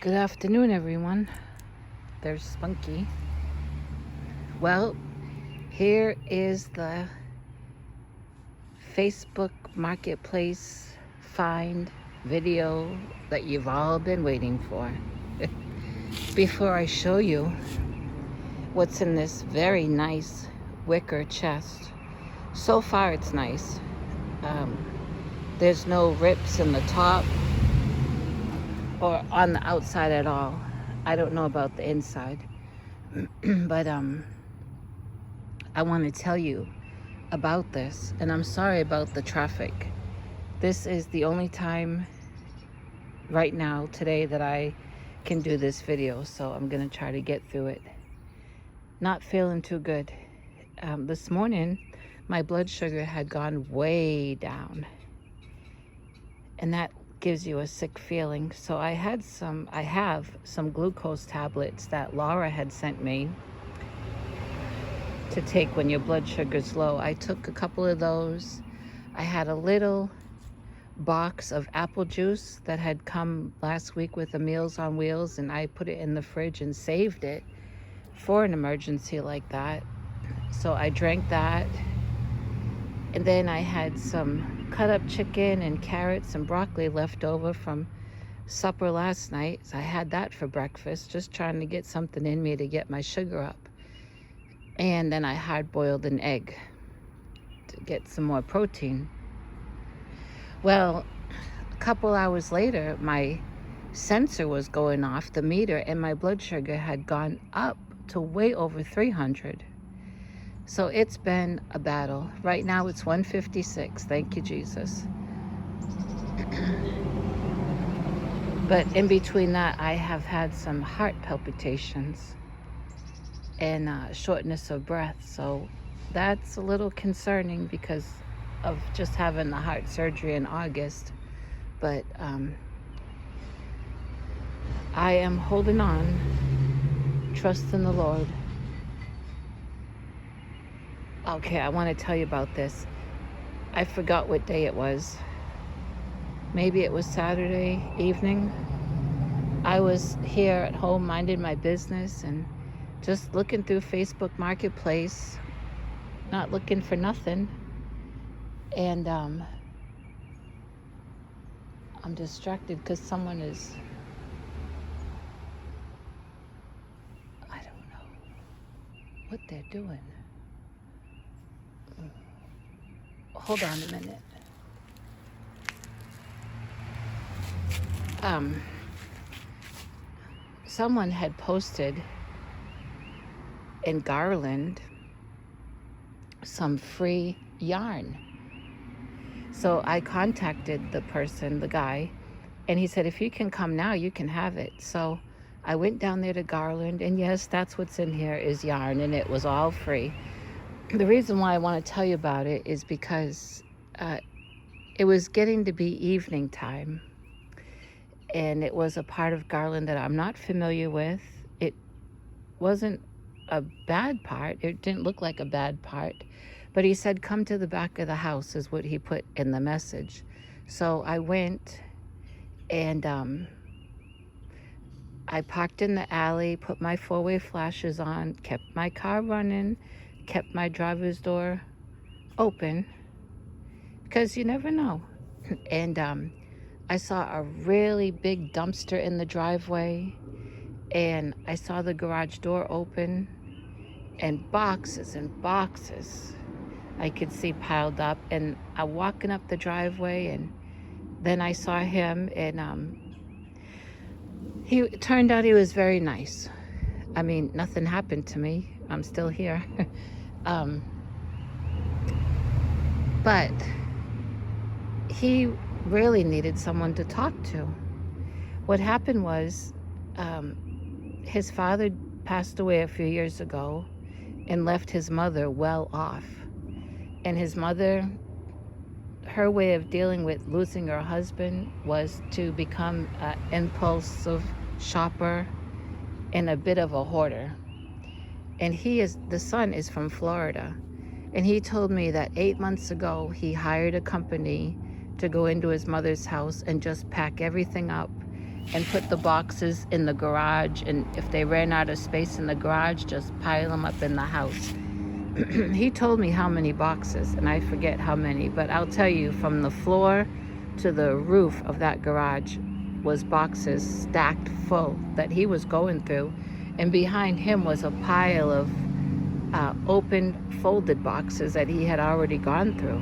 Good afternoon, everyone. There's Spunky. Well, here is the Facebook Marketplace find video that you've all been waiting for. Before I show you what's in this very nice wicker chest, so far it's nice. There's no rips in the top or on the outside at all. I don't know about the inside. But I want to tell you about this, and I'm sorry about the traffic. This is the only time right now today that I can do this video, so I'm gonna try to get through it. Not feeling too good. This morning my blood sugar had gone way down, and that gives you a sick feeling. So I have some glucose tablets that Laura had sent me to take when your blood sugar's low. I took a couple of those. I had a little box of apple juice that had come last week with the Meals on Wheels, and I put it in the fridge and saved it for an emergency like that. So I drank that, and then I had some cut up chicken and carrots and broccoli left over from supper last night. So I had that for breakfast, just trying to get something in me to get my sugar up. And then I hard boiled an egg to get some more protein. Well, a couple hours later, my sensor was going off, the meter, and my blood sugar had gone up to way over 300. So it's been a battle. Right now it's 156. Thank you, Jesus. But in between that, I have had some heart palpitations and shortness of breath. So that's a little concerning because of just having the heart surgery in August. But I am holding on, trust in the Lord. Okay, I want to tell you about this. I forgot what day it was. Maybe it was Saturday evening. I was here at home minding my business and just looking through Facebook Marketplace, not looking for nothing. And I'm distracted because someone is, I don't know what they're doing. Hold on a minute. Someone had posted in Garland some free yarn. So I contacted the person, the guy, and he said, if you can come now, you can have it. So I went down there to Garland, and yes, that's what's in here is yarn, and it was all free. The reason why I want to tell you about it is because it was getting to be evening time, and it was a part of Garland that I'm not familiar with. It wasn't a bad part. It didn't look like a bad part, but he said, come to the back of the house is what he put in the message. So I went, and I parked in the alley, put my four-way flashes on, kept my car running, kept my driver's door open, because you never know. And I saw a really big dumpster in the driveway, and I saw the garage door open, and boxes and boxes I could see piled up. And I'm walking up the driveway, and then I saw him, and it turned out he was very nice. I mean, nothing happened to me. I'm still here. But he really needed someone to talk to. What happened was, his father passed away a few years ago and left his mother well off. And his mother, her way of dealing with losing her husband was to become an impulsive shopper and a bit of a hoarder. And the son is from Florida. And he told me that 8 months ago, he hired a company to go into his mother's house and just pack everything up and put the boxes in the garage. And if they ran out of space in the garage, just pile them up in the house. He told me how many boxes, and I forget how many, but I'll tell you, from the floor to the roof of that garage was boxes stacked full that he was going through. And behind him was a pile of open folded boxes that he had already gone through.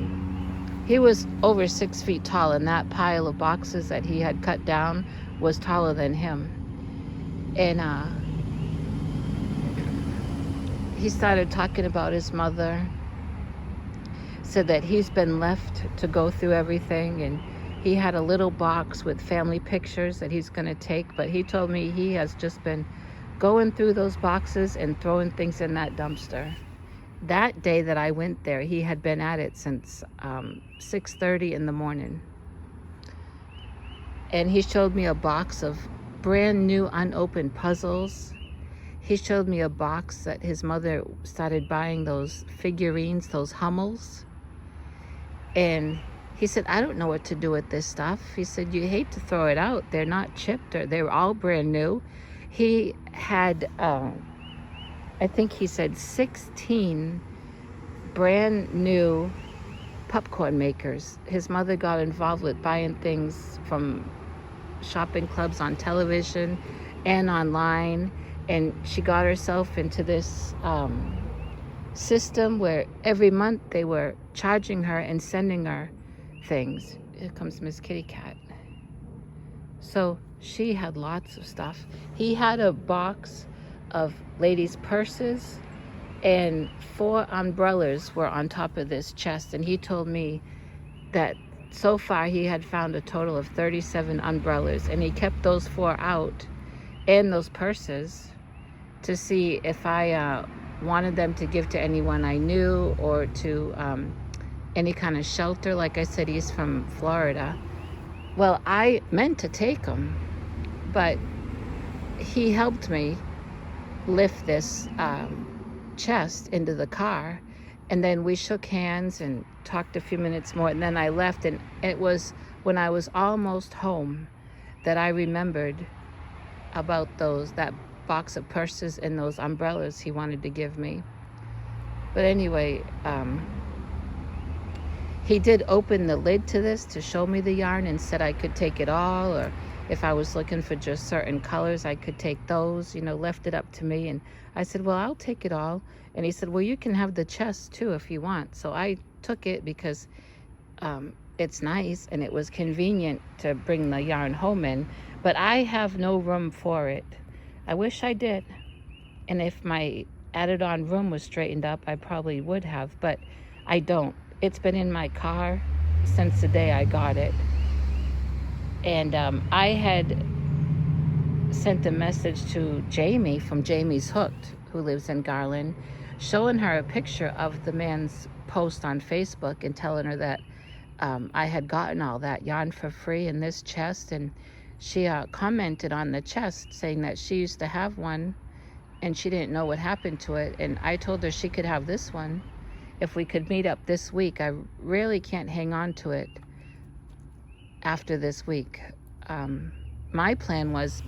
He was over 6 feet tall, and that pile of boxes that he had cut down was taller than him. And he started talking about his mother, said that he's been left to go through everything, and he had a little box with family pictures that he's going to take, but he told me he has just been going through those boxes and throwing things in that dumpster. That day that I went there, he had been at it since 6:30 in the morning. And he showed me a box of brand new unopened puzzles. He showed me a box that his mother started buying, those figurines, those Hummels. And he said, I don't know what to do with this stuff. He said, you hate to throw it out. They're not chipped, or they're all brand new. He had, I think he said 16 brand new popcorn makers. His mother got involved with buying things from shopping clubs on television and online. And she got herself into this system where every month they were charging her and sending her things. Here comes Miss Kitty Cat. So she had lots of stuff. He had a box of ladies' purses, and 4 umbrellas were on top of this chest. And he told me that so far he had found a total of 37 umbrellas, and he kept those 4 out and those purses to see if I wanted them to give to anyone I knew, or to any kind of shelter. Like I said, he's from Florida. Well, I meant to take them, but he helped me lift this chest into the car, and then we shook hands and talked a few minutes more, and then I left. And it was when I was almost home that I remembered about that box of purses and those umbrellas he wanted to give me. But anyway, he did open the lid to this to show me the yarn, and said I could take it all, or if I was looking for just certain colors, I could take those, left it up to me. And I said, well, I'll take it all. And he said, well, you can have the chest too if you want. So I took it because it's nice and it was convenient to bring the yarn home in, but I have no room for it. I wish I did. And if my added on room was straightened up, I probably would have, but I don't. It's been in my car since the day I got it. And I had sent a message to Jamie from Jamie's Hooked, who lives in Garland, showing her a picture of the man's post on Facebook and telling her that I had gotten all that yarn for free in this chest. And she commented on the chest saying that she used to have one and she didn't know what happened to it. And I told her she could have this one if we could meet up this week. I really can't hang on to it after this week. My plan was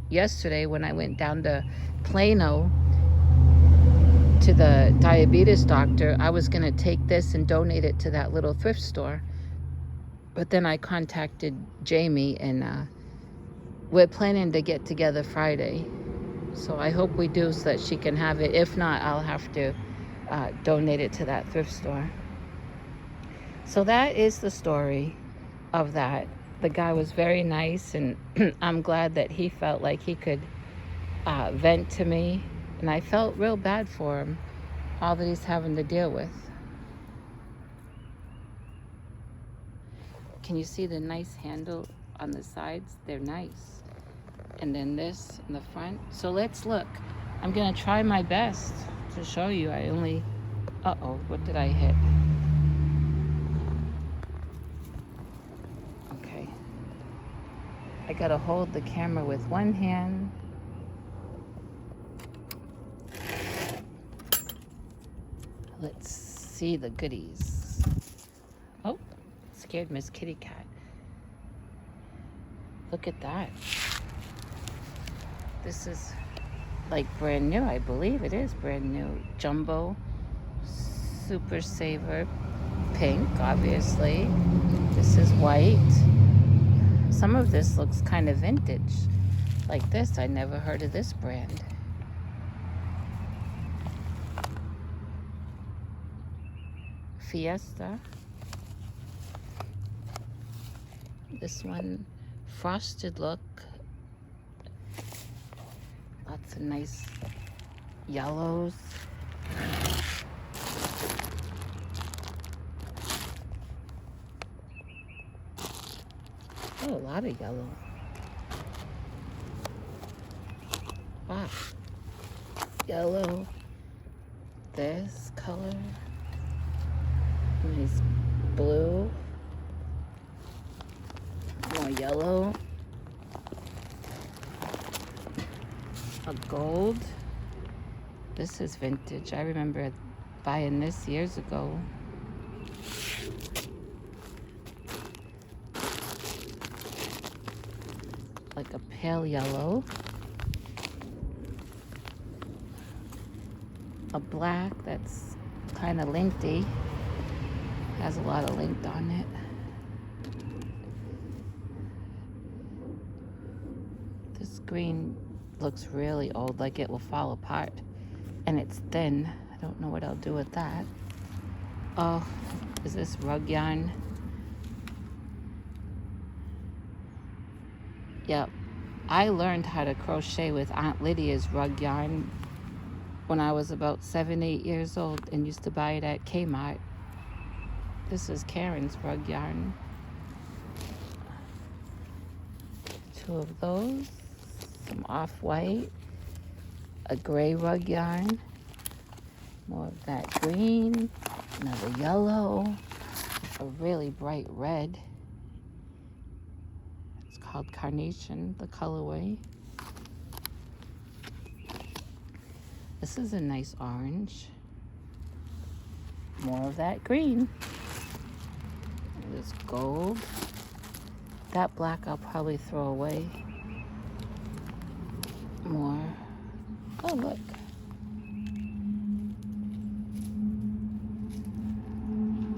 yesterday, when I went down to Plano to the diabetes doctor, I was going to take this and donate it to that little thrift store. But then I contacted Jamie, and we're planning to get together Friday. So I hope we do, so that she can have it. If not, I'll have to donate it to that thrift store. So that is the story of that. The guy was very nice, and I'm glad that he felt like he could vent to me. And I felt real bad for him, all that he's having to deal with. Can you see the nice handle on the sides? They're nice. And then this in the front. So let's look. I'm gonna try my best to show you. Uh-oh, what did I hit? Okay. I gotta hold the camera with one hand. Let's see the goodies. Oh, scared Miss Kitty Cat. Look at that. This is like brand new. I believe it is brand new. Jumbo Super Saver pink, obviously. This is white. Some of this looks kind of vintage. Like this, I never heard of this brand. Fiesta. This one, frosted look. Lots of nice yellows. Oh, a lot of yellow. Wow. Yellow. This color. Nice blue. More yellow. A gold. This is vintage. I remember buying this years ago. Like a pale yellow. A black that's kind of linty. Has a lot of lint on it. This green looks really old, like it will fall apart. And it's thin. I don't know what I'll do with that. Oh, is this rug yarn? Yep. I learned how to crochet with Aunt Lydia's rug yarn when I was about 7, 8 years old and used to buy it at Kmart. This is Karen's rug yarn. 2 of those. Some off-white. A gray rug yarn. More of that green. Another yellow. A really bright red. It's called Carnation, the colorway. This is a nice orange. More of that green. This gold. That black I'll probably throw away. More. Oh, look.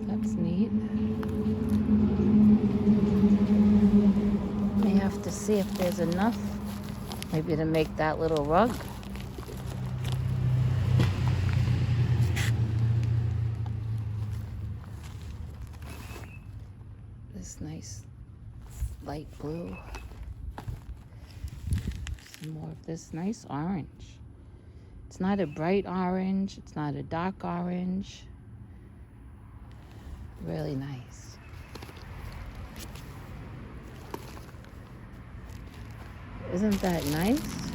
That's neat. I have to see if there's enough, maybe to make that little rug. This nice light blue. Some more of this nice orange. It's not a bright orange. It's not a dark orange. Really nice. Isn't that nice?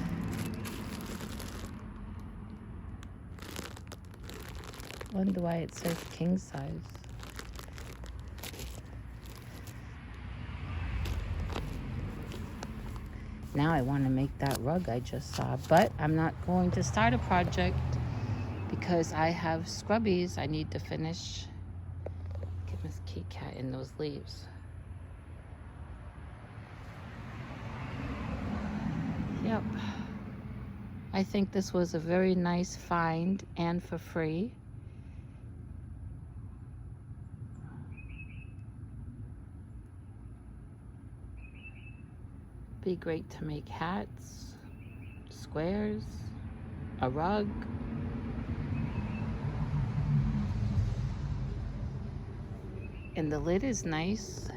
Wonder why it says king size. Now I want to make that rug I just saw, but I'm not going to start a project because I have scrubbies I need to finish. Get Miss Kitty Cat in those leaves. Yep. I think this was a very nice find and for free. Be great to make hats, squares, a rug. And the lid is nice.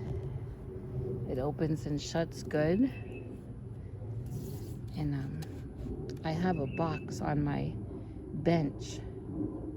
It opens and shuts good. And I have a box on my bench